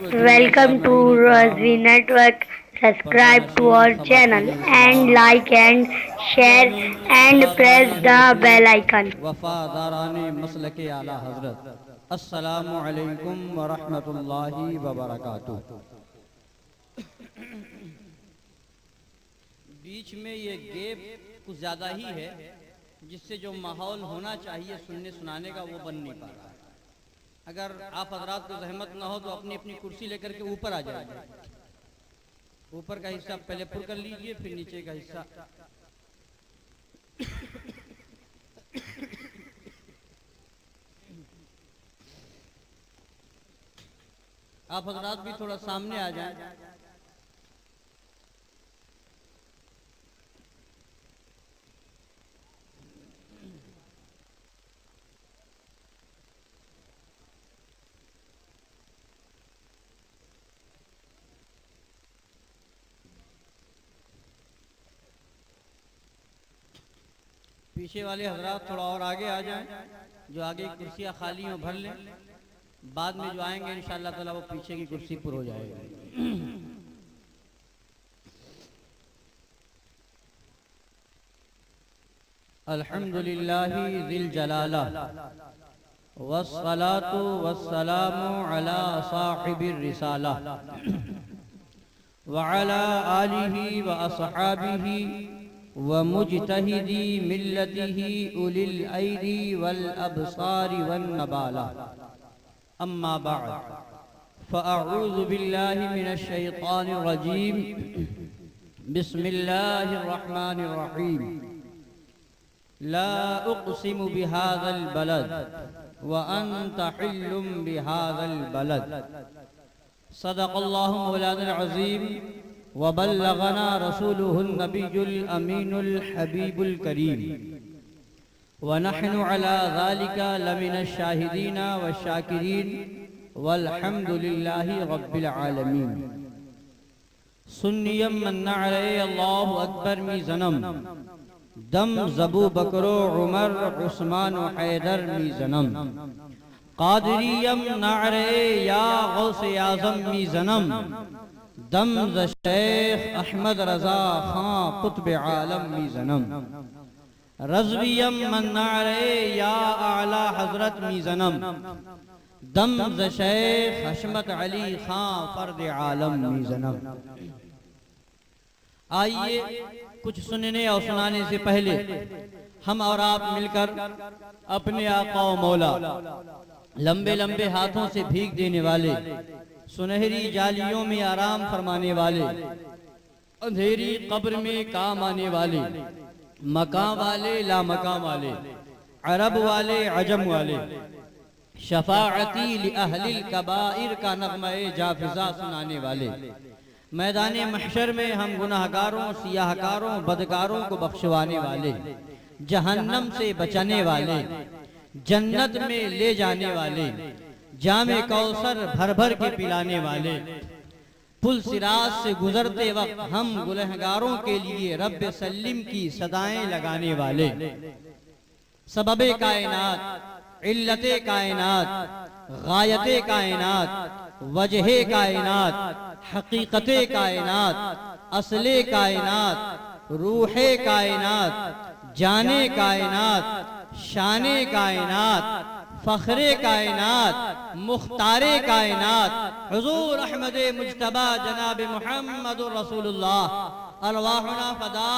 Welcome to Rosvi Network. Subscribe to our channel and like and share and press the bell icon. وفاداران مسلک اعلی حضرت، السلام علیکم ورحمۃ اللہ وبرکاتہ۔ بیچ میں یہ گیپ کچھ زیادہ ہی ہے، جس سے جو ماحول ہونا چاہیے سننے سنانے کا وہ بن نہیں پا رہا ہے۔ اگر آپ حضرات کو زحمت نہ ہو تو اپنی اپنی کرسی لے کر کے اوپر آ جائیے، اوپر کا حصہ پہلے پر کر لیجئے، پھر نیچے کا حصہ آپ حضرات بھی تھوڑا سامنے آ جائیں۔ پیچھے والے حضرات تھوڑا اور آگے آ جائیں، جو آگے کرسیاں خالی ہوں بھر لیں، بعد میں جو آئیں گے انشاءاللہ تعالی وہ پیچھے کی کرسی پر ہو جائے گا۔ الحمدللہ ذی الجلالہ والصلاة والسلام علی صاحب الرسالہ وعلی آلہ واصحابہ ومجتہدی ملتہ اولی الایدی والابصار والنبالہ، اما بعد فاعوذ باللہ من الشیطان الرجیم، بسم اللہ الرحمن الرحیم۔ لا اقسم بهذا البلد وانت حل بهذا البلد، صدق اللہ مولانا العظیم وبلغنا رسوله النبی الامین الحبیب الکریم، ونحن على ذلك لمن الشاہدین والشاکرین والحمد للہ رب العالمین۔ سنیم من نعرے اللہ اکبر می زنم، دم زبو بکرو عمر عثمان و حیدر می زنم، قادریم نعرے یا غوث اعظم می زنم، دم ز شیخ احمد رضا خان قطب عالم می زنم، رضویم من نعرے یا اعلی حضرت می زنم، دم ز شیخ حشمت علی خان فرد عالم می زنم۔ آئیے کچھ سننے اور سنانے سے پہلے ہم اور آپ مل کر اپنے آقا و مولا، لمبے لمبے ہاتھوں سے بھیگ دینے والے، سنہری جالیوں میں آرام فرمانے والے، اندھیری قبر میں کام آنے والے، مقام والے لا مقام والے، عرب والے عجم والے، شفاعتی لأہل الکبائر کا نغمہ جافزہ سنانے والے، میدان محشر میں ہم گناہگاروں سیاہکاروں بدکاروں کو بخشوانے والے، جہنم سے بچانے والے، جنت میں لے جانے والے، جام کوثر بھر بھر کے پلانے والے، پل صراط سے گزرتے وقت ہم گنہگاروں کے لیے رب سلم کی صدائیں لگانے والے، سبب کائنات، علت کائنات، غایت کائنات، وجہ کائنات، حقیقت کائنات، اصل کائنات، روح کائنات، جان کائنات، شان کائنات، فخر کائنات، مختار کائنات، حضور احمد مجتبی جناب محمد رسول اللہ، ارواحنا فدا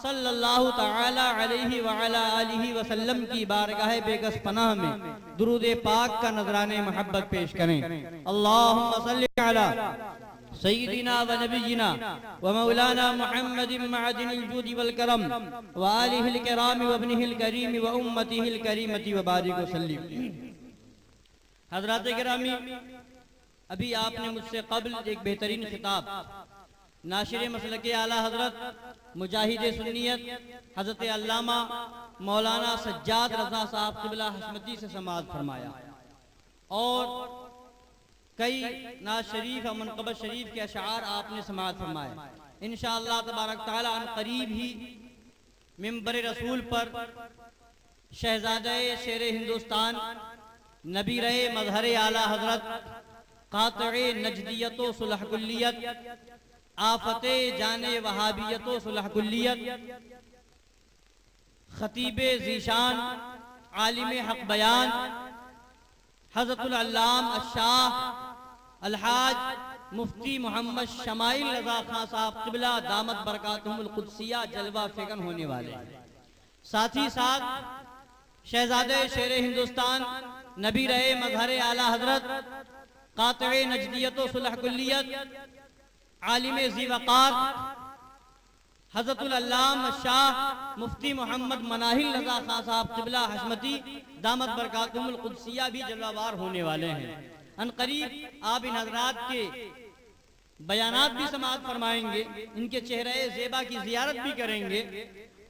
صلی اللہ تعالی علیہ وعلا آلہ وسلم کی بارگاہ بے کس پناہ میں درود پاک کا نذران محبت پیش کریں۔ اللہم صلی علی سیدنا و نبینا و مولانا محمد معدن الجود والکرم و آلہ الکرام و ابنہ الکریم و امتہ الکریمت و بارک وسلم۔ حضرات گرامی، ابھی آپ نے مجھ سے قبل ایک بہترین خطاب ناشر مسلک اعلی حضرت مجاہد سنیت حضرت علامہ مولانا سجاد رضا صاحب قبلہ حشمتی سے سماعت فرمایا، اور کئی نعت شریف اور منقبت شریف کے اشعار آپ نے سماعت فرمایا۔ انشاءاللہ تبارک تعالی عن قریب ہی منبر رسول پر شہزادہ شیر ہندوستان، نبی رہے مظہر اعلی حضرت قاطع نجدیت و صلح کلیت، آفت جانے وہابیت و صلح کلیت، خطیب ذیشان، عالم حق بیان، حضرت العلام الشاہ الحاج مفتی محمد شمائل رضا خان صاحب قبلہ دامت برکاتہم القدسیہ جلوہ فکن ہونے والے، ساتھ ہی ساتھ شہزادے شیر ہندوستان نبی رہے مظہر اعلیٰ حضرت قاطع نجدیت و صلح کلیت، عالم ذی وقار، حضرت العلام شاہ مفتی محمد مناہل رضا خان صاحب قبلہ حشمتی دامت برکاتہم القدسیہ بھی جلوہ وار ہونے والے ہیں۔ ان قریب آپ ان حضرات کے بیانات بھی سماعت فرمائیں گے، ان کے چہرہ زیبا کی زیارت بھی کریں گے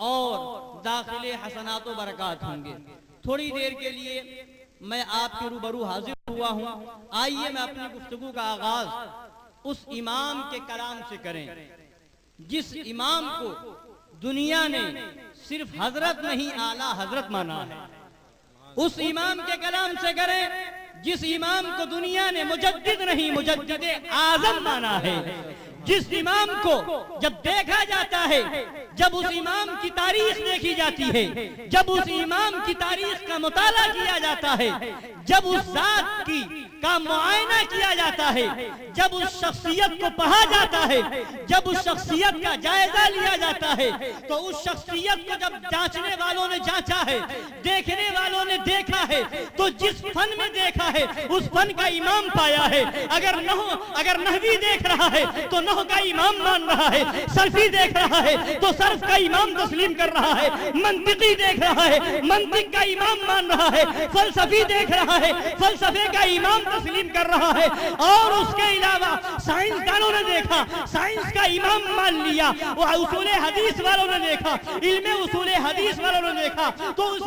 اور داخل حسنات و برکات ہوں گے۔ تھوڑی دیر کے لیے میں آپ کے روبرو حاضر ہوا ہوں، آئیے میں اپنی گفتگو کا آغاز اس امام کے کلام سے کریں جس امام کو دنیا نے صرف حضرت نہیں اعلیٰ حضرت مانا ہے، اس امام کے کلام سے کریں جس امام کو دنیا نے مجدد نہیں مجدد اعظم مانا ہے، جس امام کو جب دیکھا جاتا ہے، جب اس امام کی تاریخ دیکھی جاتی ہے، جب اس امام کی تاریخ کا مطالعہ کیا جاتا ہے، جب اس ذات کا معائنہ کیا جاتا ہے، جب اس شخصیت کو پڑھا جاتا ہے، جب اس شخصیت کا جائزہ لیا جاتا ہے، تو اس شخصیت کو جب جانچنے والوں نے جانچا ہے، دیکھنے والوں نے دیکھا ہے، تو جس فن میں دیکھا ہے اس فن کا امام پایا ہے۔ اگر نحوی دیکھ رہا ہے تو نحو کا امام مان رہا ہے، صرفی دیکھ رہا ہے تو صرف کا امام تسلیم کر رہا ہے، منطقی دیکھ رہا ہے منطق کا امام مان رہا ہے، فلسفی دیکھ رہا ہے فلسفے کا امام تسلیم کر رہا ہے، اور اس کے علاوہ سائنسدانوں نے دیکھا سائنس کا امام مان لیا، وہ اصول حدیث والوں نے دیکھا علم اصول حدیث والوں نے دیکھا تو اس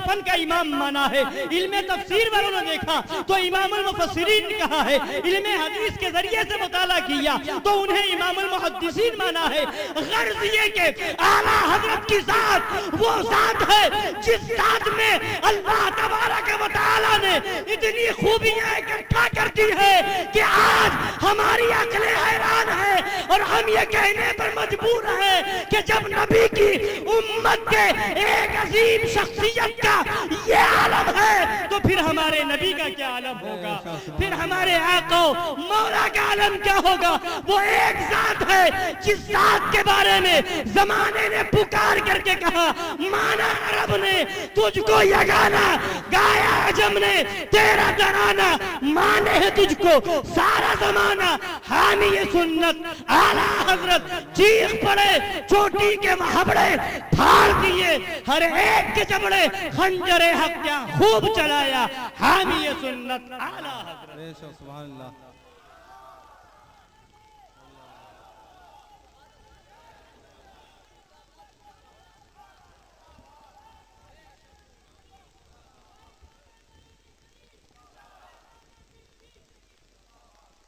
فن کا امام مانا ہے، علم تفسیر والوں نے دیکھا تو امام المفسرین کہا ہے، علم حدیث کے ذریعے سے مطالعہ کیا تو انہیں امام المحدثین مانا ہے۔ غرض یہ کہ اعلیٰ حضرت کی ذات وہ ذات ہے جس ذات میں اللہ تبارک و تعالیٰ نے اتنی خوبیاں اکٹھا کر دی ہے کہ آج ہماری عقلیں حیران ہے اور ہم یہ کہنے پر مجبور ہیں کہ جب نبی کی امت کے ایک عظیم شخصیت کا یہ عالم ہے تو پھر ہمارے نبی کا کیا عالم ہوگا، پھر ہمارے آقا مولا کا عالم کیا ہوگا۔ وہ ایک ذات ہے جس ذات کے بارے میں زمانے نے پکار کر کے کہا، مانا عرب نے تجھ کو یگانا، گایا عجم نے تیرا ترانہ، مانے ہے تجھ کو سارا زمانہ، حامی سنت اعلیٰ حضرت چیخ پڑے چوٹی کے محبڑے پھاڑ دیے، ہر ایک کے جبڑے خنجر حق کیا خوب چلایا، حامی سنت اعلیٰ حضرت۔ سبحان اللہ۔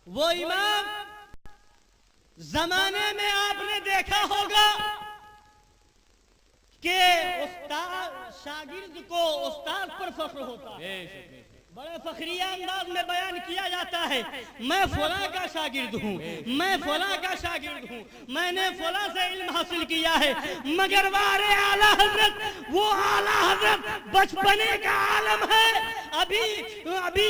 وہ امام زمانے میں آپ نے دیکھا ہوگا کہ استاد شاگرد کو استاد پر فخر ہوتا ہے، بڑے فخریہ انداز میں بیان کیا جاتا ہے، میں فلاں کا شاگرد ہوں، میں فلاں کا شاگرد ہوں، میں نے فلاں سے علم حاصل کیا ہے، مگر وارے اعلیٰ حضرت وہ اعلیٰ حضرت بچپنے کا عالم ہے، ابھی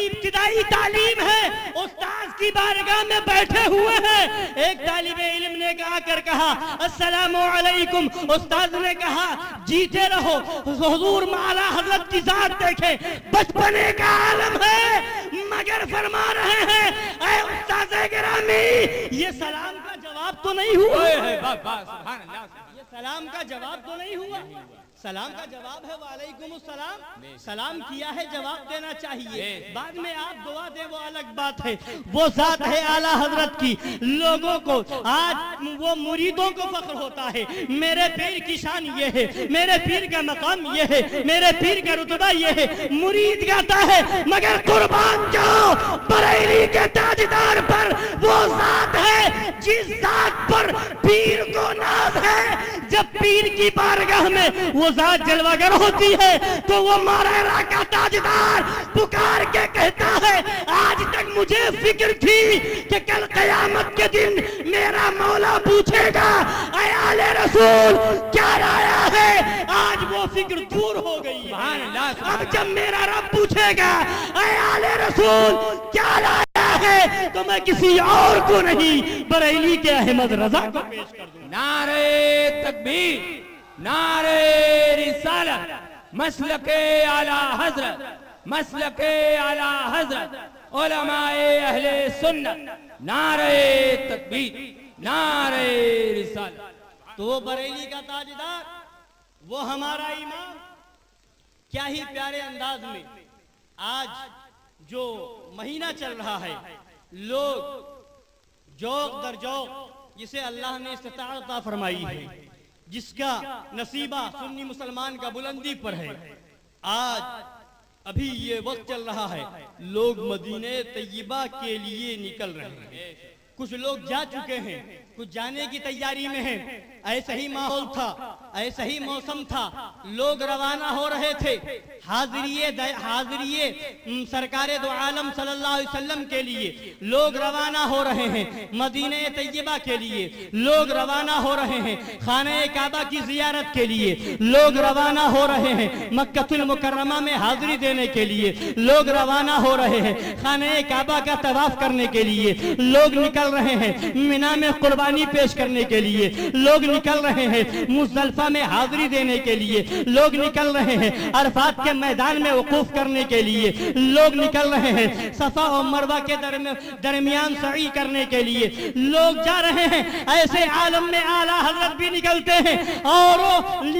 ابتدائی تعلیم ہے، استاد کی بارگاہ میں بیٹھے ہوئے ہیں۔ ایک طالب علم نے کر کہا السلام علیکم، استاد نے کہا جیتے رہو، حضور اعلیٰ حضرت کی ذات دیکھیں، بچپنے کا عالم ہے، مگر فرما رہے ہیں اے استاد گرامی یہ سلام کا جواب تو نہیں ہوا، یہ سلام کا جواب تو نہیں ہوا، سلام کا جواب ہے وعلیکم السلام، سلام کیا ہے جواب دینا چاہیے، بعد میں آپ دعا دیں وہ الگ بات ہے۔ وہ ذات ہے اعلیٰ حضرت کی، لوگوں کو آج وہ مریدوں کو فخر ہوتا ہے، میرے پیر کی شان یہ ہے، میرے پیر کا مقام یہ ہے، میرے پیر کا رتبہ یہ ہے، مرید گاتا ہے مگر قربان جاؤ بریلی کے تاجدار پر، وہ ذات ہے جس ذات پر پیر کو ناز ہے، جب پیر کی بارگاہ میں وہ ذات جلوہ گر ہوتی ہے تو وہ مارا کا تاجدار پکار کے کہتا ہے آج تک مجھے فکر تھی کہ کل قیامت کے دن میرا مولا پوچھے گا اے آل رسول کیا لایا ہے، آج وہ فکر دور ہو گئی ہے۔ اب جب میرا رب پوچھے گا اے آل رسول کیا لایا ہے تو میں کسی اور کو نہیں بریلی کے احمد رضا کو پیش کر دوں۔ نعرہ تکبیر، نعرہ رسالت، مسلک اعلی حضرت، مسلک اعلی حضرت، علماء اہل سنت، نعرہ تکبیر، نعرہ رسالت۔ تو وہ بریلی کا تاجدار، وہ ہمارا امام، کیا ہی پیارے انداز میں آج جو مہینہ چل رہا ہے، لوگ جوق در جوق جسے اللہ نے استطاعت عطا فرمائی ہے، جس کا نصیبہ سنی مسلمان کا بلندی پر ہے، آج ابھی یہ وقت چل رہا ہے، لوگ مدینہ طیبہ کے لیے نکل رہے ہیں۔ کچھ لوگ جا چکے ہیں، کچھ جانے کی تیاری میں ہیں۔ ایسا ہی ماحول تھا، ایسا ہی موسم تھا، لوگ روانہ ہو رہے تھے حاضریے سرکار دو عالم صلی اللہ علیہ وسلم کے لیے، لوگ روانہ ہو رہے ہیں مدینہ طیبہ کے لیے، لوگ روانہ ہو رہے ہیں خانہ کعبہ کی زیارت کے لیے، لوگ روانہ ہو رہے ہیں مکہ المکرمہ میں حاضری دینے کے لیے، لوگ روانہ ہو رہے ہیں خانہ کعبہ کا طواف کرنے کے لیے، لوگ نکل رہے ہیں منی میں قربانی پیش کرنے کے لیے، لوگ نکل رہے ہیں مزدلفہ میں حاضری دینے کے لیے، لوگ نکل رہے ہیں عرفات کے میدان میں وقوف کرنے کے لیے، لوگ نکل رہے ہیں صفا و مروہ کے درمیان سعی کرنے کے لیے، لوگ جا رہے ہیں۔ ایسے عالم میں اعلیٰ حضرت بھی نکلتے ہیں اور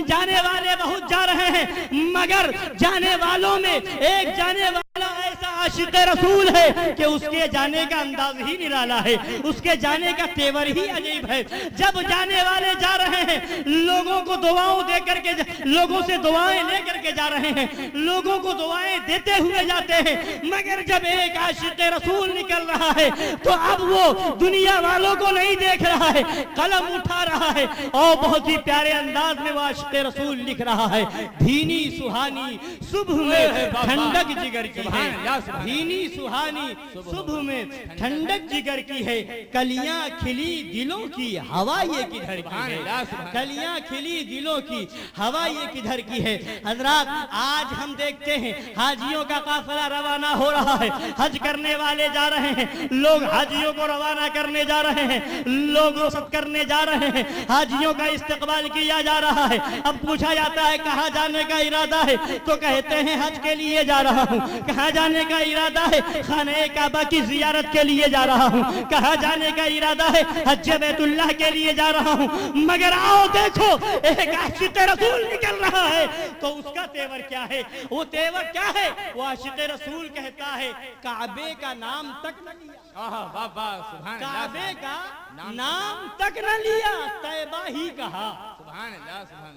جانے والے بہت جا رہے ہیں، مگر جانے والوں میں ایک جانے والا ایسا عاشق رسول ہے کہ اس کے جانے کا انداز ہی نرالا ہے، اس کے جانے کا تیور ہی عجیب ہے۔ جب جانے والے جا رہے ہیں لوگوں کو دعاؤں دے کر کے، لوگوں سے دعائیں لے کر کے جا رہے ہیں، لوگوں کو دعائیں دیتے ہوئے جاتے ہیں، مگر جب ایک عاشق رسول نکل رہا ہے تو اب وہ دنیا والوں کو نہیں دیکھ رہا ہے، قلم اٹھا رہا ہے اور بہت ہی پیارے انداز میں وہ عاشق رسول لکھ رہا ہے۔ بھینی سہانی صبح میں ٹھنڈک جگر کی ہے، بھینی سہانی صبح میں ٹھنڈک جگر کی ہے، کلیاں کھلی دلوں کی ہوا یہ کدھر کی ہے، کلیاں کھلی دلوں کی ہوا یہ کدھر کی ہے۔ حضرات آج ہم دیکھتے ہیں حاجیوں کا قافلہ روانہ ہو رہا ہے، حج کرنے والے جا رہے ہیں، لوگ حاجیوں کو روانہ کرنے جا رہے ہیں، لوگ رخصت کرنے جا رہے ہیں، حاجیوں کا استقبال کیا جا رہا ہے۔ اب پوچھا جاتا ہے کہاں جانے کا ارادہ ہے تو کہتے ہیں حج کے لیے جا رہا ہوں۔ کہاں جانے کا ارادہ ہے؟ خانہ کعبہ کی زیارت کے لیے جا رہا ہوں۔ کہاں جانے کا ارادہ ہے؟ حج بیت اللہ کے لیے جا رہا ہوں۔ مگر آؤ دیکھو ایک عاشق رسول نکل رہا ہے تو اس کا تیور کیا ہے؟ وہ تیور کیا ہے؟ وہ عاشق رسول کہتا ہے کعبے کا نام تک نہ لیا، کعبے کا نام تک نہ لیا، طیبہ ہی کہا،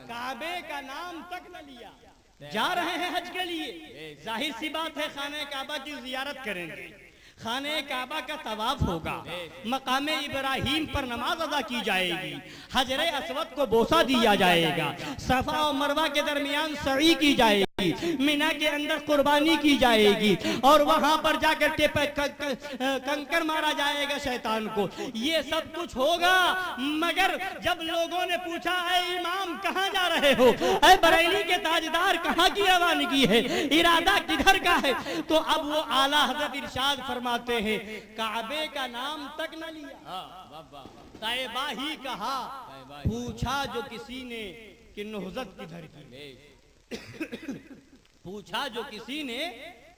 کعبے کا نام تک نہ لیا۔ جا رہے ہیں حج کے لیے، ظاہر سی بات ہے خانہ کعبہ کی زیارت کریں گے، خانہ کعبہ کا طواف ہوگا، مقام ابراہیم پر نماز ادا کی جائے گی، حجر اسود کو بوسہ دیا جائے گا، صفا و مروہ کے درمیان سعی کی جائے گی، منی کے اندر قربانی کی جائے گی اور وہاں پر جا کر کے کنکر مارا جائے گا شیطان کو۔ یہ سب کچھ ہوگا، مگر جب لوگوں نے پوچھا اے امام کہاں جا رہے ہو، اے بریلی کے تاجدار کہاں کی روانگی ہے، ارادہ کدھر کا ہے، تو اب وہ اعلیٰ حضرت ارشاد فرماتے ہیں کعبے کا نام تک نہ لیا، طیبہ ہی کہا، پوچھا جو کسی نے کہ نہضت کدھر کی، پوچھا جو کسی نے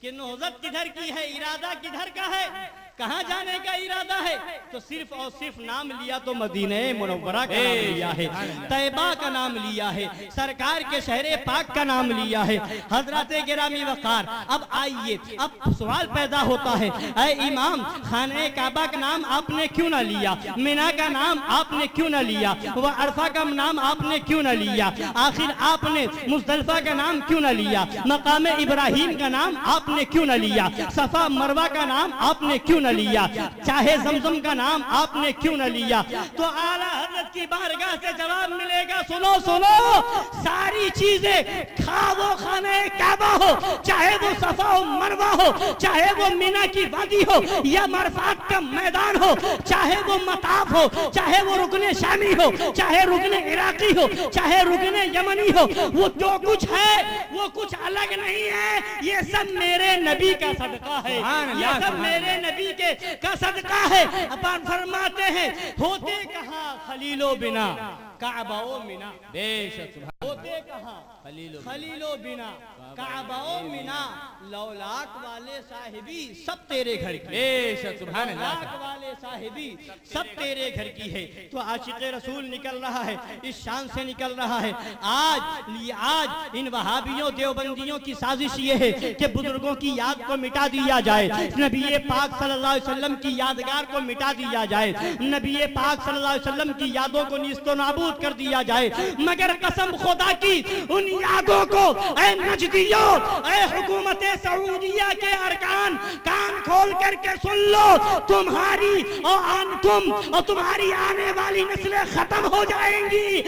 کہ نہضت کدھر کی ہے، ارادہ کدھر کا ہے، کہاں جانے کا ارادہ ہے، تو صرف اور صرف نام لیا تو مدینہ منورہ کا نام لیا ہے، طیبہ کا نام لیا ہے، سرکار کے شہر پاک کا نام لیا ہے۔ حضرات گرامی وقار، اب آئیے، اب سوال پیدا ہوتا ہے اے امام خانہ کعبہ کا نام آپ نے کیوں نہ لیا، منی کا نام آپ نے کیوں نہ لیا، وہ عرفہ کا نام آپ نے کیوں نہ لیا، آخر آپ نے مزدلفہ کا نام کیوں نہ لیا، مقام ابراہیم کا نام آپ نے کیوں نہ لیا، صفا مروہ کا نام آپ نے کیوں نہ لیا، چاہے زمزم کا نام آپ نے کیوں نہ لیا؟ تو اعلیٰ حضرت کی بارگاہ سے جواب ملے گا. سنو سنو, ساری چیزیں خواہ وہ خانہ کعبہ ہو, چاہے وہ صفا و مروہ ہو, چاہے وہ مینا کی وادی ہو یا عرفات کا میدان ہو, چاہے وہ مطاف ہو, چاہے وہ رکن شامی ہو, چاہے رکن عراقی ہو, چاہے رکن یمنی ہو, وہ جو کچھ ہے وہ کچھ الگ نہیں ہے. یہ سب میرے نبی کا صدقہ ہے, یہ سب میرے نبی کا صدقہ ہے. اپن فرماتے ہیں ہوتے کہاں خلیل و بنا کعبہ و مینا, بے شک ہوتے کہاں خلیل و بنا کعبہ و مینا, لولاک والے صاحبی سب تیرے گھر کی, بے شک سبحان اللہ, لولاک والے صاحبی سب تیرے گھر کی ہے. تو عاشق رسول نکل رہا ہے, اس شان سے نکل رہا ہے. آج ان وہابیوں دیوبندیوں کی سازش یہ ہے کہ بزرگوں کی یاد کو مٹا دیا جائے, نبی پاک صلی اللہ علیہ وسلم کی یادگار کو مٹا دیا جائے, نبی پاک صلی اللہ علیہ وسلم کی یادوں کو نیست و نابود کر دیا جائے. مگر قسم خدا کی ان یادوں کو اے نجدیوں, اے حکومت سعودیہ کے ارکان, کان کھول کر کے سن لو, تمہاری اور تمہاری آنے والی نسلیں ختم ہو جائیں گی,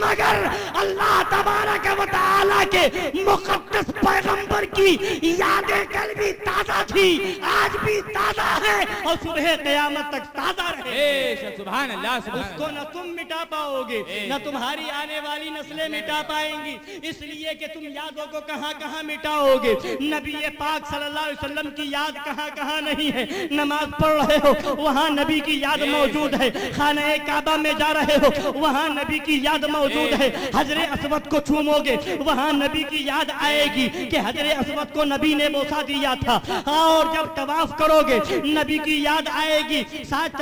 مگر اللہ تبارک و تعالی کے مقدس پیغمبر کی یادیں کل بھی تازہ تھی, آج بھی تازہ ہے اور صبح قیامت تک تازہ رہے. بے شک سبحان اللہ, سبحان اس کو نہ تم مٹا پاؤ گے نہ تمہاری آنے والی نسلیں مٹا پائیں گی, اس لیے کہ تم یادوں کو کہاں کہاں مٹاؤ گے. نبی پاک صلی اللہ علیہ وسلم کی یاد کہاں کہاں نہیں ہے. نماز پڑھ رہے ہو وہاں نبی کی یاد موجود ہے, خانہ کعبہ میں جا رہے ہو وہاں نبی کی یاد موجود ہے, حجر اسود کو چومو گے وہاں نبی کی یاد آئے گی کہ حجر اسود کو نبی نے بوسہ دیا تھا. اور جب طواف کرو گے نبی کی یاد آئے گی, 7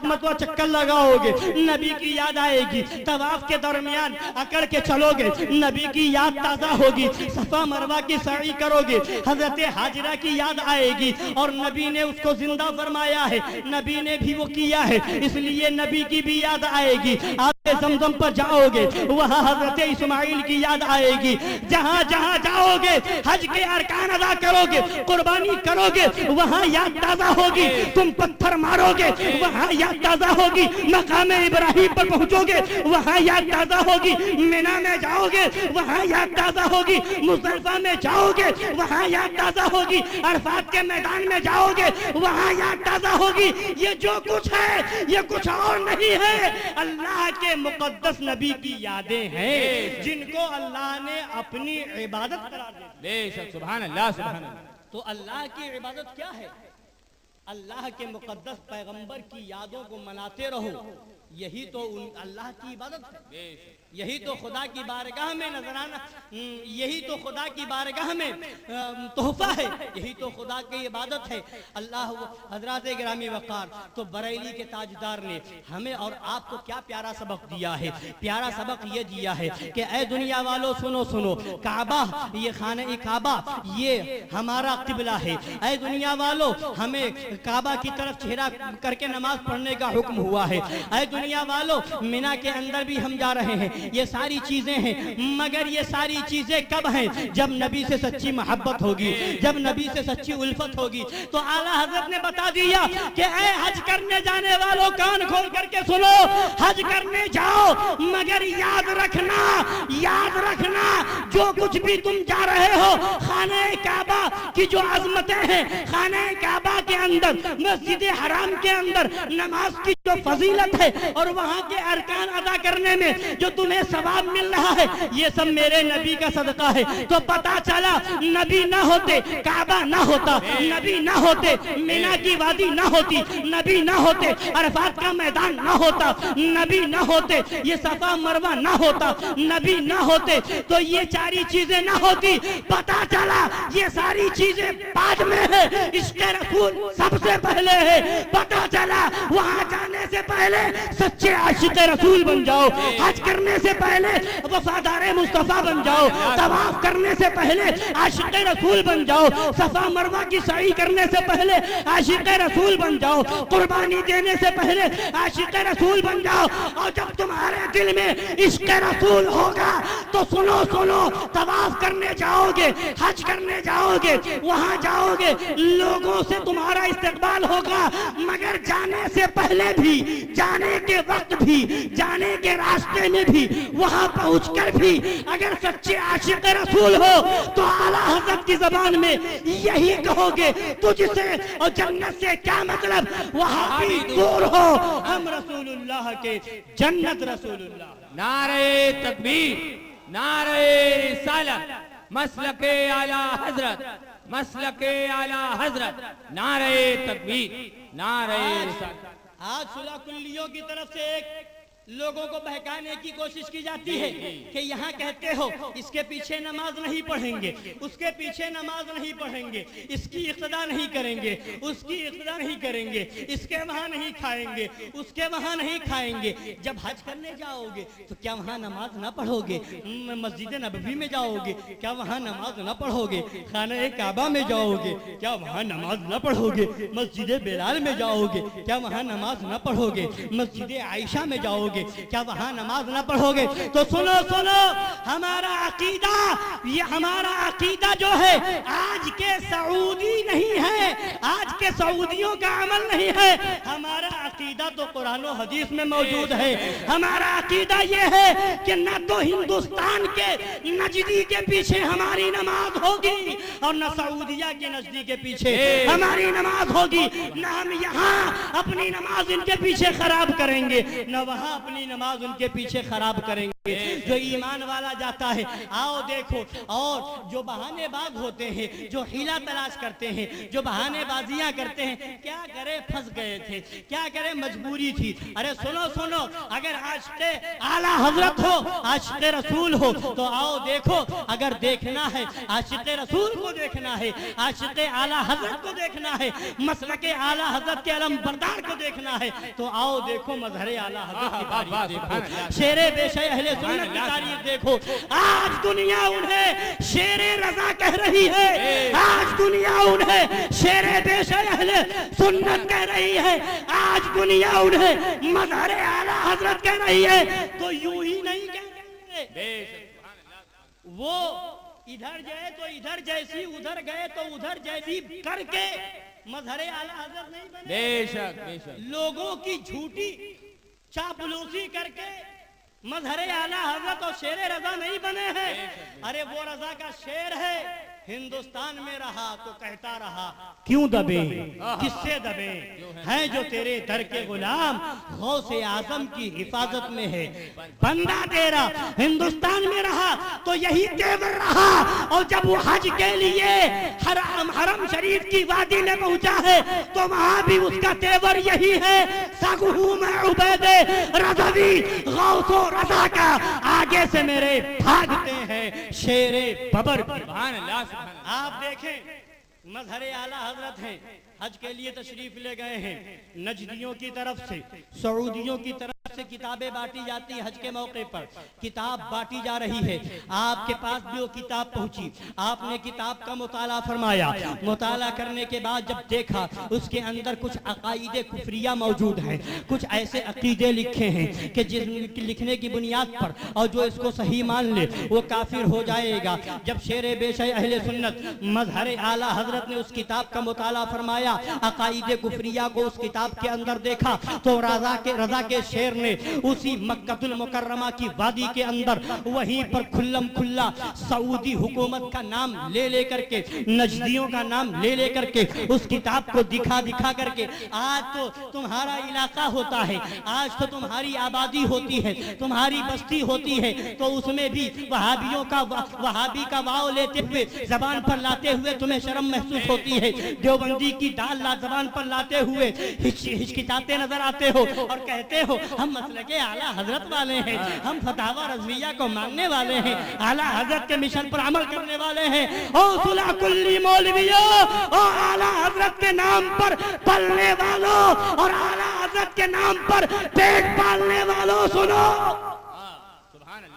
مرتبہ چکر لگاؤ گے نبی کی یاد آئے گی, طواف کے درمیان اکڑ کے چلو گے نبی کی یاد تازہ ہوگی, صفا مروہ کی سعی کرو گے حضرت حاجرہ کی یاد آئے گی, اور نبی نے اس کو زندہ فرمایا ہے, نبی نے بھی وہ کیا ہے, اس لیے نبی کی بھی یاد آئے گی. آپ زمزم پر جاؤ گے وہاں حضرت اسماعیل کی یاد آئے گی. جہاں جہاں جاؤ گے حج کے ارکان ادا کرو گے, قربانی کرو گے وہاں یاد تازہ ہوگی. تم پتھر مارو گے وہاں یاد تازہ ہوگی, مقام ابراہیم پر پہنچو گے وہاں یاد تازہ ہوگی, مینا میں جاؤ گے وہاں یاد تازہ ہوگی, مزدلفہ میں جاؤ گے وہاں یاد تازہ ہوگی, عرفات کے میدان میں جاؤ گے وہاں یاد تازہ ہوگی. یہ جو کچھ ہے یہ کچھ اور نہیں ہے, اللہ کے مقدس نبی کی یادیں ہیں جن کو اللہ نے اپنی عبادت قرار دیا. بے شک سبحان اللہ, سبحان اللہ. تو اللہ کی عبادت کیا ہے؟ اللہ کے مقدس پیغمبر کی یادوں کو مناتے رہو, یہی تو اللہ کی عبادت ہے, یہی تو خدا کی بارگاہ میں نذرانہ, یہی تو خدا کی بارگاہ میں تحفہ ہے, یہی تو خدا کی عبادت ہے. اللہ حضرات گرامی وقار, تو بریلی کے تاجدار نے ہمیں اور آپ کو کیا پیارا سبق دیا ہے. پیارا سبق یہ دیا ہے کہ اے دنیا والو سنو سنو, کعبہ یہ خانہ کعبہ یہ ہمارا قبلہ ہے. اے دنیا والو ہمیں کعبہ کی طرف چہرہ کر کے نماز پڑھنے کا حکم ہوا ہے. اے دنیا والو مینا کے اندر بھی ہم جا رہے ہیں, یہ ساری چیزیں ہیں, مگر یہ ساری چیزیں کب ہیں؟ جب نبی سے سچی محبت ہوگی, جب نبی سے سچی الفت ہوگی. تو اعلیٰ حضرت نے بتا دیا کہ اے حج کرنے جانے والوں کان کھول کر کے سنو, حج کرنے جاؤ مگر یاد رکھنا جو کچھ بھی تم جا رہے ہو, خانہ کعبہ کی جو عظمتیں ہیں, خانہ کعبہ کے اندر, مسجد حرام کے اندر نماز کی جو فضیلت ہے اور وہاں کے ارکان ادا کرنے میں جو تمہیں ثواب مل رہا ہے, یہ سب میرے نبی کا صدقہ ہے. تو پتا چلا نبی نہ ہوتے کعبہ نہ ہوتا, نبی نہ ہوتے مینا کی وادی نہ ہوتی, نبی نہ ہوتے عرفات کا میدان نہ ہوتا, نبی نہ ہوتے یہ صفا مروہ نہ ہوتا, نبی نہ ہوتے تو یہ ساری چیزیں نہ ہوتی. پتا چلا یہ ساری چیزیں بعد میں ہے, عشق رسول سب سے پہلے ہے. پتا چلا وہاں جانے سے پہلے سچے عاشق رسول بن جاؤ, حج کرنے سے پہلے وفادار مصطفیٰ بن جاؤ، طواف کرنے سے پہلے عاشق رسول بن جاؤ، صفا مروہ کی سعی کرنے سے پہلے عاشق رسول بن جاؤ، قربانی دینے سے پہلے عاشق رسول بن جاؤ. اور جب تمہارے دل میں عشق رسول ہوگا تو سنو طواف کرنے جاؤ گے، حج کرنے جاؤ گے، وہاں جاؤ گے، لوگوں سے تمہارا استقبال ہوگا، مگر جانے سے پہلے بھی، جانے کے وقت بھی، جانے کے راستے میں بھی، وہاں پہنچ کر بھی اگر سچے عاشق رسول ہو تو اعلیٰ حضرت کی زبان میں یہی کہو گے، تجھ سے اور جنت سے کیا مطلب، وہاں بھی دور ہو، ہم رسول اللہ کے، جنت رسول اللہ. نعرہ تکبیر، نعرہ رسالت، مسلک اعلیٰ حضرت، مسلک اعلیٰ حضرت، نعرہ تکبیر، نعرہ رسالت. آج صلح کلیوں کی طرف سے ایک لوگوں کو بہکانے کی کوشش کی جاتی ہے کہ یہاں کہتے ہو اس کے پیچھے نماز نہیں پڑھیں گے، اس کے پیچھے نماز نہیں پڑھیں گے، اس کی اقتدا نہیں کریں گے، اس کی اقتدا نہیں کریں گے، اس کے وہاں نہیں کھائیں گے، اس کے وہاں نہیں کھائیں گے. جب حج کرنے جاؤ گے تو کیا وہاں نماز نہ پڑھو گے؟ مسجد نبوی میں جاؤ گے کیا وہاں نماز نہ پڑھو گے؟ خانہ کعبہ میں جاؤ گے کیا وہاں نماز نہ پڑھو گے؟ مسجد بلال میں جاؤ گے کیا وہاں نماز نہ پڑھو گے؟ مسجد عائشہ میں جاؤ گے کیا وہاں نماز نہ پڑھو گے؟ تو سنو ہمارا عقیدہ، یہ ہمارا عقیدہ جو ہے آج کے سعودی نہیں ہے، آج کے سعودیوں کا عمل نہیں ہے. ہمارا عقیدہ تو قرآن و حدیث میں موجود ہے. ہمارا عقیدہ یہ ہے کہ نہ تو ہندوستان کے نجدی کے پیچھے ہماری نماز ہوگی اور نہ سعودیہ کے نجدی کے پیچھے ہماری نماز ہوگی، نہ ہم یہاں اپنی نماز ان کے پیچھے خراب کریں گے، نہ وہاں اپنی نماز ان کے پیچھے خراب کریں گے. جو ایمان والا جاتا ہے آؤ دیکھو، اور جو بہانے باز ہوتے ہیں، جو حیلہ تلاش کرتے ہیں، جو بہانے بازیاں کرتے ہیں، کیا کرے پھنس گئے تھے، کیا کرے مجبوری تھی. ارے سنو اگر عاشق اعلیٰ حضرت ہو، عاشق رسول ہو تو آؤ دیکھو. اگر دیکھنا ہے عاشق رسول کو دیکھنا ہے، عاشق اعلیٰ حضرت کو دیکھنا ہے، مسلک اعلیٰ حضرت کے علم بردار کو دیکھنا ہے تو آؤ دیکھو مظہر اعلیٰ حضرت کی تاریخ دیکھو، شیر بیش اہل سنت کی تاریخ دیکھو. آج دنیا انہیں شیر رضا کہہ رہی ہے، آج دنیا انہیں شیر بیش اہل سنت کہہ رہی ہے، آج دنیا انہیں مظہر اعلیٰ حضرت کہہ رہی ہے. تو یوں ہی نہیں کہہ رہے، وہ ادھر گئے تو ادھر جیسی، ادھر گئے تو ادھر جیسی کر کے مظہر اعلیٰ حضرت نہیں بنے. بے شک بے شک. لوگوں کی جھوٹی چاپلوسی کر کے مظہر اعلیٰ حضرت اور شیر رضا نہیں بنے ہیں. ارے وہ رضا کا شیر ہے، ہندوستان میں رہا تو کہتا رہا کیوں دبیں، کس سے دبیں، ہیں جو تیرے در کے غلام غوث اعظم کی حفاظت میں ہے. بندہ تیرا ہندوستان میں رہا تو یہی تیور رہا، اور جب وہ حج کے لیے حرم شریف کی وادی میں پہنچا ہے تو وہاں بھی اس کا تیور یہی ہے. سگہوں میں عبید رضوی غوث و رضا کا، آگے سے میرے بھاگتے ہیں شیر ببر. سبحان اللہ. آپ دیکھیں مظہر اعلیٰ حضرت ہیں، حج کے لیے تشریف لے گئے ہیں، نجدیوں کی طرف سے، سعودیوں کی طرف سے کتابیں بانٹی جاتی حج کے موقع پر، کتاب بانٹی جا رہی ہے. آپ کے پاس بھی وہ کتاب پہنچی، آپ نے کتاب کا مطالعہ فرمایا. مطالعہ کرنے کے بعد جب دیکھا اس کے اندر کچھ عقائد کفریہ موجود ہیں، کچھ ایسے عقیدے لکھے ہیں کہ جن لکھنے کی بنیاد پر اور جو اس کو صحیح مان لے وہ کافر ہو جائے گا. جب شیر بیش اہل سنت مظہر اعلیٰ حضرت نے اس کتاب کا مطالعہ فرمایا، عقائد کفریہ کو اس کتاب کے اندر دیکھا تو رضا کے شیر نے اسی مکہ المکرمہ کی وادی کے اندر وہیں پر کھلم کھلا سعودی حکومت کا نام لے لے کر کے، نجدیوں کا نام لے لے کر کے اس کتاب کو دکھا کر کے، آج تو تمہارا علاقہ ہوتا ہے، آج تو تمہاری آبادی ہوتی ہے، تمہاری بستی ہوتی ہے، تو اس میں بھی وہابیوں کا وہابی کا واو لیتے ہوئے زبان پر لاتے ہوئے تمہیں شرم محسوس ہوتی ہے، دیوبندی کی دال زبان پر لاتے ہوئے ہچکچاتے نظر آتے ہو اور کہتے ہو ہم مسلک اعلیٰ حضرت والے ہیں، ہم فتاوی رضویہ کو ماننے والے ہیں، اعلیٰ حضرت کے مشن پر عمل کرنے والے ہیں. او صلح کلی مولویوں، او اعلیٰ حضرت کے نام پر پلنے والوں اور اعلیٰ حضرت کے نام پر پیٹ پالنے والوں، سنو.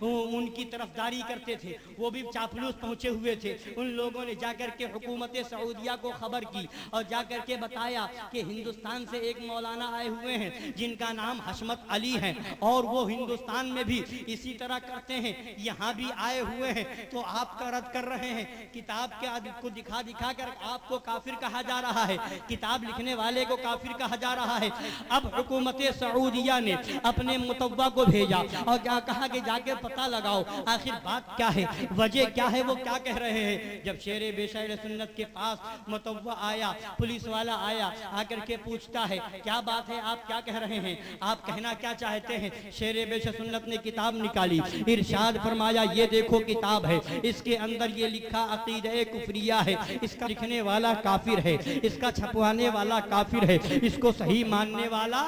ان کی طرفداری کرتے تھے، وہ بھی چاپلوس پہنچے ہوئے تھے. ان لوگوں نے جا کر کے حکومت سعودیہ کو خبر کی اور جا کر کے بتایا کہ ہندوستان سے ایک مولانا آئے ہوئے ہیں جن کا نام حشمت علی ہے، اور وہ ہندوستان میں بھی اسی طرح کرتے ہیں، یہاں بھی آئے ہوئے ہیں، تو آپ کا رد کر رہے ہیں. کتاب کے کو دکھا دکھا کر آپ کو کافر کہا جا رہا ہے، کتاب لکھنے والے کو کافر کہا جا رہا ہے. اب حکومت سعودیہ نے اپنے متوع کو بھیجا اور کہا کہ جا کے پتہ لگاؤ آخر بات کیا ہے، وجہ کیا ہے، وہ کیا کہہ رہے ہیں. جب شیر بیش اہل سنت کے پاس متوع آیا، پولیس والا آیا، آ کر کے پوچھتا ہے کیا بات ہے، آپ کیا کہہ رہے ہیں، آپ کہنا کیا چاہتے ہیں. شیر بیش سنت نے کتاب نکالی، ارشاد فرمایا یہ دیکھو کتاب ہے، اس کے اندر یہ لکھا عقیدہ کفریہ ہے، اس کا لکھنے والا کافر ہے، اس کا چھپوانے والا کافر ہے، اس کو صحیح ماننے والا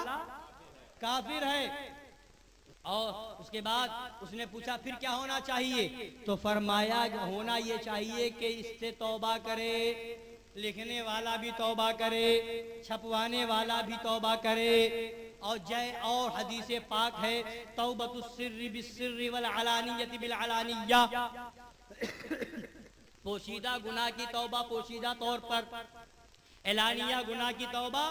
کافر ہے. اور اس کے بعد اس نے پوچھا پھر کیا ہونا چاہیے، تو فرمایا ہونا یہ چاہیے کہ اس سے توبہ کرے، لکھنے والا بھی توبہ کرے، چھپوانے والا بھی توبہ کرے. اور حدیث پاک ہے توبۃ السر بالسر والعلانیۃ بالعلانیہ، پوشیدہ گناہ کی توبہ پوشیدہ طور پر، اعلانیہ گناہ کی توبہ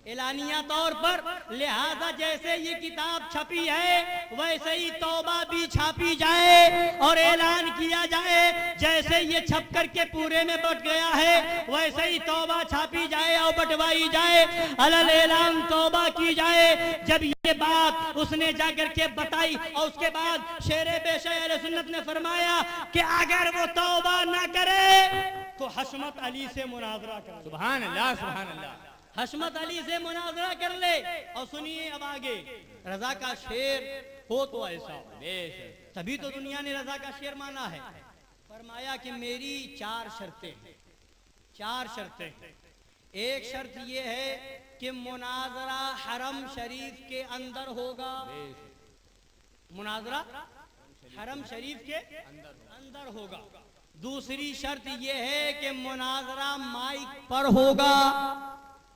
اعلانیہ طور پر. لہذا جیسے یہ کتاب چھپی ہے ویسے ہی توبہ بھی چھاپی جائے اور اعلان کیا جائے. جیسے یہ چھپ کر کے پورے میں بٹ گیا ہے ویسے ہی توبہ چھاپی جائے اور بٹوائی جائے، علل اعلان توبہ کی جائے. جب یہ بات اس نے جا کر کے بتائی اور اس کے بعد شیر بیش اہل سنت نے فرمایا کہ اگر وہ توبہ نہ کرے تو حشمت علی سے مناظرہ کر. سبحان اللہ سبحان اللہ. حشمت علی سے مناظرہ کر لے. اور سنیے اب آگے، رضا کا شیر ہو تو ایسا ہو، تبھی تو دنیا نے رضا کا شیر مانا ہے. فرمایا کہ میری چار شرطیں. ایک شرط یہ ہے کہ مناظرہ حرم شریف کے اندر ہوگا، مناظرہ حرم شریف کے اندر ہوگا. دوسری شرط یہ ہے کہ مناظرہ مائک پر ہوگا،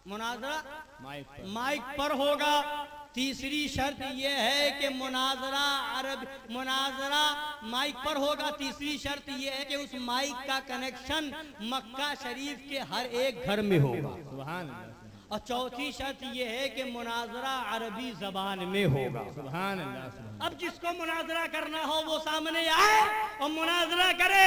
مناظرہ مائک پر ہوگا. تیسری شرط یہ ہے کہ مناظرہ مائک پر ہوگا. تیسری شرط یہ ہے کہ اس مائک کا کنیکشن مکہ شریف کے ہر ایک گھر میں ہوگا. سبحان اللہ. اور چوتھی شرط یہ ہے کہ مناظرہ عربی زبان میں ہوگا. سبحان اللہ. اب جس کو مناظرہ کرنا ہو وہ سامنے آئے اور مناظرہ کرے.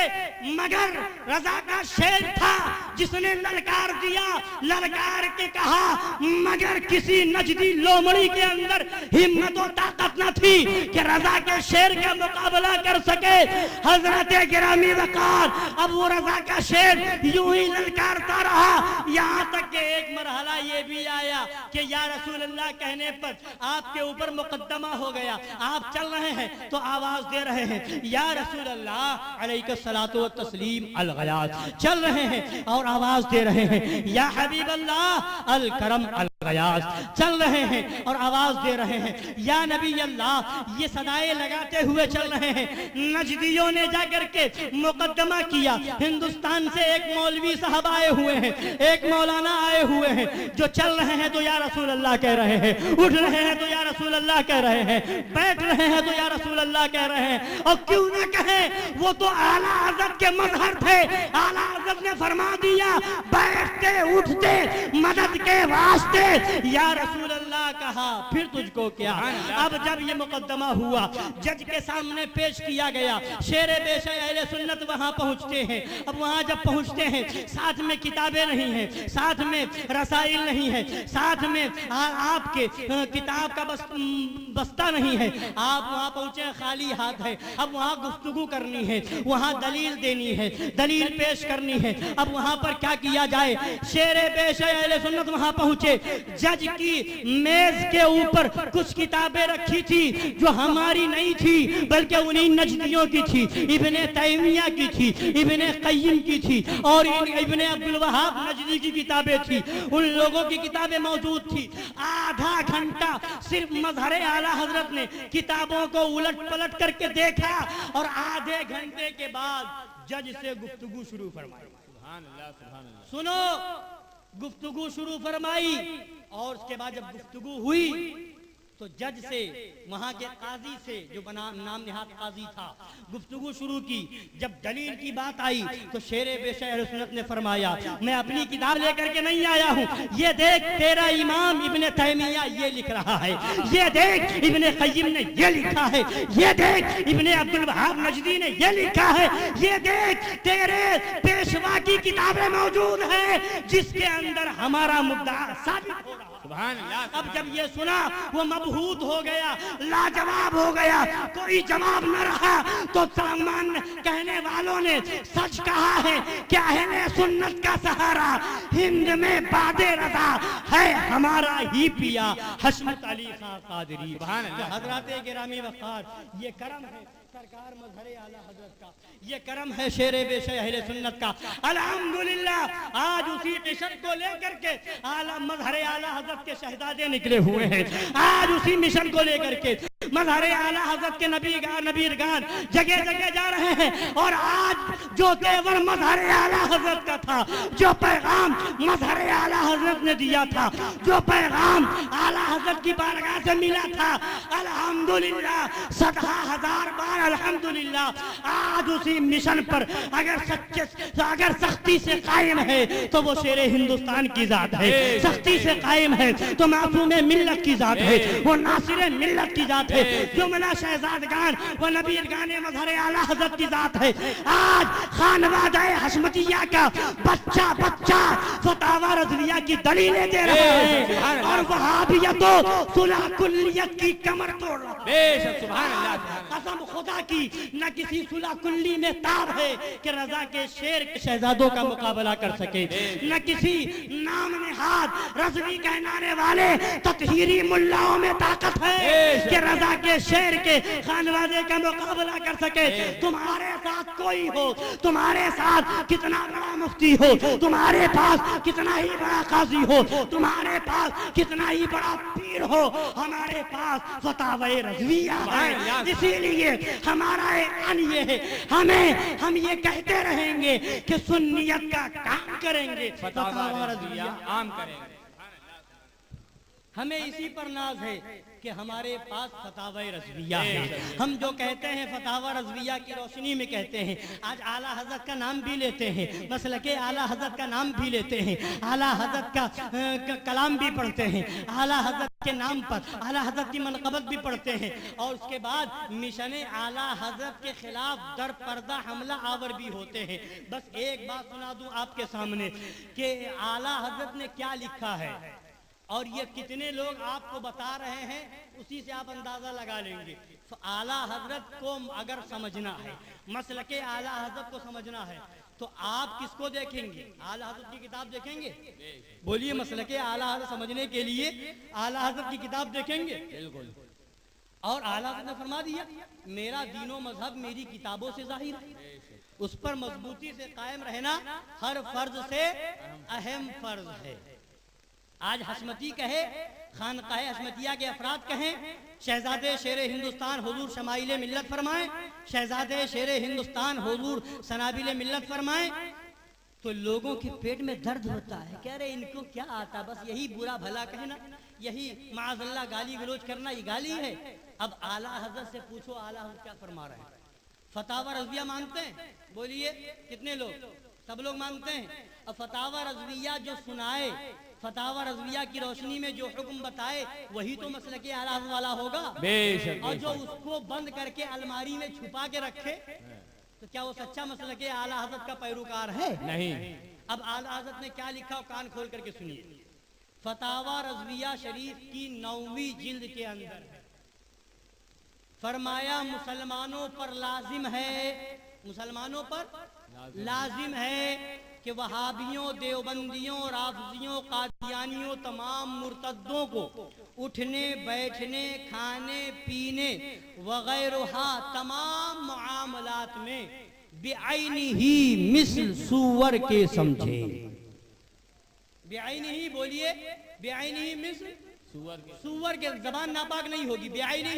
مگر رضا کا شیر تھا جس نے للکار دیا، للکار کے کہا مگر کسی نجدی لومڑی کے اندر ہمت و طاقت نہ تھی کہ رضا کے شیر کا مقابلہ کر سکے. حضرت گرامی وقار اب وہ رضا کا شیر یوں ہی للکارتا رہا، یہاں تک کہ ایک مرحلہ یہ بھی آیا کہ یا رسول اللہ کہنے پر آپ کے اوپر مقدمہ ہو گیا. آپ چل رہے ہیں تو آواز دے رہے ہیں یا رسول اللہ علیہ الصلوۃ والتسلیم الغیاث، چل رہے ہیں اور آواز دے رہے ہیں یا حبیب اللہ الکرم الغیاث، چل رہے ہیں اور آواز دے رہے ہیں یا نبی اللہ. یہ صدائیں لگاتے ہوئے چل رہے ہیں. نجدیوں نے جا کر کے مقدمہ کیا. ہندوستان سے ایک مولوی صاحب آئے ہوئے ہیں، ایک مولانا آئے ہوئے ہیں جو چل رہے ہیں تو یا رسول اللہ کہہ رہے ہیں، اٹھ رہے ہیں تو یا رسول اللہ کہہ رہے ہیں، بیٹھ رہے ہیں تو یا رسول اللہ کہہ رہے ہیں. اور کیوں نہ کہیں، وہ تو اعلیٰ حضرت کے مظہر تھے. اعلیٰ حضرت نے فرما دیا بیٹھتے اٹھتے مدد کے واسطے یا رسول اللہ کہا، پھر تجھ کو کیا. اب جب یہ مقدمہ ہوا، جج کے سامنے پیش کیا گیا. شیر بیش اہل سنت وہاں پہنچتے ہیں. اب وہاں جب پہنچتے ہیں ساتھ میں کتابیں نہیں ہیں، ساتھ میں رسائل نہیں ہے، ساتھ میں آپ کے کتاب کا بستہ نہیں ہے. آپ وہاں پہنچے خالی ہاتھ ہے. اب وہاں گفتگو کرنی ہے، وہاں دلیل دینی ہے، دلیل پیش کرنی ہے. اب وہاں پر کیا کیا جائے؟ شیر بیش اہل سنت وہاں پہنچے. جج کی میز کے اوپر کچھ کتابیں رکھی تھی جو ہماری نہیں تھی بلکہ انہی نجدیوں کی تھی. ابن تیمیہ کی تھی، ابن قیم کی تھی اور ابن عبدالوہاب نجدی کی کتابیں تھی. ان لوگوں کی کتابیں موجود تھی. آدھا گھنٹہ صرف مظہر اعلیٰ حضرت نے کتابوں کو الٹ پلٹ کر کے دیکھا اور آدھے گھنٹے کے بعد جج سے گفتگو شروع فرمائی. سبحان اللہ سبحان اللہ. سنو، گفتگو شروع فرمائی. اور اس کے بعد جب گفتگو ہوئی تو جج سے وہاں کے قاضی سے جو نام نہاد قاضی تھا گفتگو شروع کی. جب دلیل کی بات آئی تو شیر بے شیر اہل سنت نے فرمایا میں اپنی کتاب لے کر کے نہیں آیا ہوں, یہ دیکھ تیرا امام ابن تیمیہ یہ لکھ رہا ہے, یہ دیکھ ابن قیم نے یہ لکھا ہے, یہ دیکھ ابن عبد الوہاب نجدی نے یہ لکھا ہے, یہ دیکھ تیرے پیشوا کی کتابیں موجود ہیں جس کے اندر ہمارا مدعا ثابت ہو رہا ہے. سبحان اللہ. اب جب یہ سنا وہ مبہوت ہو گیا, لاجواب ہو گیا, کوئی جواب نہ رہا. تو سامان کہنے والوں نے سچ کہا ہے کہ اہل سنت کا سہارا ہند میں باد رضا ہے ہمارا ہی پیا حشمت علی خان قادری. سبحان اللہ. حضرات گرامی وقار, یہ کرم ہے سرکار مظہر اعلی حضرت کا, یہ کرم ہے شیر بے شیر اہل سنت کا. الحمدللہ آج اسی مشن کو لے کر کے اعلی مظہر اعلی حضرت کے شہزادے نکلے ہوئے ہیں. آج اسی مشن کو لے کر کے مظہر اعلی حضرت کے نبیرگان جگہ جگہ جا رہے ہیں. اور آج جو تیور مظہر اعلی حضرت کا تھا, جو پیغام مظہر اعلی حضرت نے دیا تھا, جو پیغام اعلی حضرت کی بارگاہ سے ملا تھا, الحمدللہ 100,000 بار الحمدللہ آج اسی مشن پر اگر سختی سے قائم ہے تو وہ شیر ہندوستان کی ذات ہے, سختی سے قائم ہے تو معصوم ملت کی ذات ہے, وہ ناصر ملت کی ذات ہے, جملہ شہزادگان و نبیرگان مظہر اعلی حضرت کی ذات ہے. آج خانوادہ حشمتیہ کا بچہ فتاوی رضویہ کی دلیلیں دے رہا ہے اور وہابیت و صلح کلیت کی کمر توڑ رہا ہے. بے شک سبحان اللہ. قسم خدا کی نہ کسی صلح کلی میں تاب ہے کہ رضا کے شیر کے شہزادوں کا مقابلہ کر سکے, نہ کسی نام نہاد رضوی کہلانے والے تطہیری ملاؤں میں طاقت ہے کہ رضا کے شیر کے خانوادے کا مقابلہ کر سکے. تمہارے ساتھ کوئی ہو, تمہارے ساتھ کتنا بڑا مفتی ہو, تمہارے پاس کتنا ہی بڑا قاضی ہو, تمہارے پاس کتنا ہی بڑا پیر ہو, ہمارے پاس فتاوی رضویہ ہے. اسی لیے ہمارا اعلان یہ ہے, ہم یہ کہتے رہیں گے کہ سنیت کا کام کریں گے, فتاوی رضویہ عام کریں گے. ہمیں اسی پر ناز ہے کہ ہمارے پاس فتاوی رضویہ ہے. ہم جو کہتے ہیں فتاوی رضویہ کی روشنی میں کہتے ہیں. آج اعلیٰ حضرت کا نام بھی لیتے ہیں, مسلک اعلیٰ حضرت کا نام بھی لیتے ہیں, اعلیٰ حضرت کا کلام بھی پڑھتے ہیں, اعلیٰ حضرت کے نام پر اعلیٰ حضرت کی منقبت بھی پڑھتے ہیں, اور اس کے بعد مشن اعلیٰ حضرت کے خلاف در پردہ حملہ آور بھی ہوتے ہیں. بس ایک بات سنا دوں آپ کے سامنے کہ اعلیٰ حضرت نے کیا لکھا ہے اور یہ کتنے لوگ آپ کو بتا رہے ہیں, اسی سے آپ اندازہ لگا لیں گے. اعلیٰ حضرت کو اگر سمجھنا ہے, مسلک اعلیٰ حضرت کو سمجھنا ہے, تو آپ کس کو دیکھیں گے؟ اعلیٰ حضرت کی کتاب دیکھیں گے؟ بولیے, مسلک اعلیٰ حضرت سمجھنے کے لیے اعلیٰ حضرت کی کتاب دیکھیں گے. اور اعلیٰ حضرت نے فرما دیا میرا دین و مذہب میری کتابوں سے ظاہر ہے, اس پر مضبوطی سے قائم رہنا ہر فرض سے اہم فرض ہے. آج حشمتی کہے, خانقاہ حشمتیہ کے افراد کہیں شہزادے شیر ہندوستان حضور شمائل ملت فرمائیں, شہزادے شیر ہندوستان حضور سنابل ملت فرمائیں, تو لوگوں کے پیٹ میں درد ہوتا ہے. کہہ رہے ان کو کیا آتا, بس یہی برا بھلا کہنا, یہی معاذ اللہ گالی گلوچ کرنا, یہ گالی ہے. اب اعلیٰ حضرت سے پوچھو اعلیٰ حضرت کیا فرما رہے ہیں. فتاوی رضویہ مانتے ہیں؟ بولیے کتنے لوگ؟ سب لوگ مانتے ہیں. اب فتاوی رضویہ جو سنائے, فتاوی رضویہ کی روشنی میں جو حکم بتائے, وہی تو مسلک اعلیٰ حضرت والا ہوگا. اور جو اس کو بند کر کے الماری میں چھپا کے رکھے, تو کیا وہ سچا مسلک اعلیٰ حضرت کا پیروکار ہے؟ نہیں. اب اعلیٰ حضرت نے کیا لکھا, کان کھول کر کے سنیے. فتاوی رضویہ شریف کی 9ویں جلد کے اندر فرمایا مسلمانوں پر لازم ہے, مسلمانوں پر لازم ہے کہ وہابیوں, دیوبندیوں, رافضیوں, قادیانیوں, تمام مرتدوں کو اٹھنے بیٹھنے, کھانے پینے وغیرہ تمام معاملات میں بعینہ مثل سور کے سمجھے. بعینہ, بولیے بعینہ مثل سور کے, زبان ناپاک نہیں ہوگی. بعینہ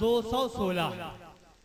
216,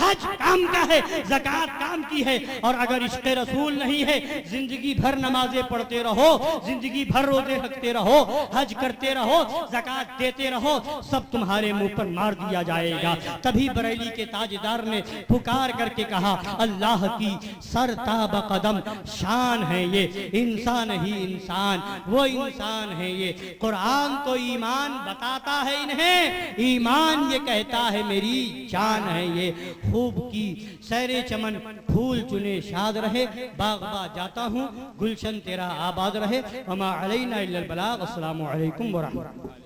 حج کام کا ہے, زکات کام کی ہے. اور اگر عشق رسول نہیں ہے, زندگی بھر نمازیں پڑھتے رہو, زندگی بھر روزے رکھتے رہو, حج کرتے رہو, زکات دیتے رہو, سب تمہارے منہ پر مار دیا جائے گا. تبھی بریلی کے تاجدار نے پکار کر کے کہا, اللہ کی سر تاب قدم شان ہے یہ, انسان ہی انسان, وہ انسان ہے یہ. قرآن تو ایمان بتاتا ہے انہیں, ایمان یہ کہتا ہے میری جان ہے یہ. خوب کی سیر چمن, پھول چنے شاد رہے, باغ باغ جاتا ہوں, گلشن تیرا آباد رہے. وما علینا الا البلاغ. السلام علیکم ورحمۃ اللہ.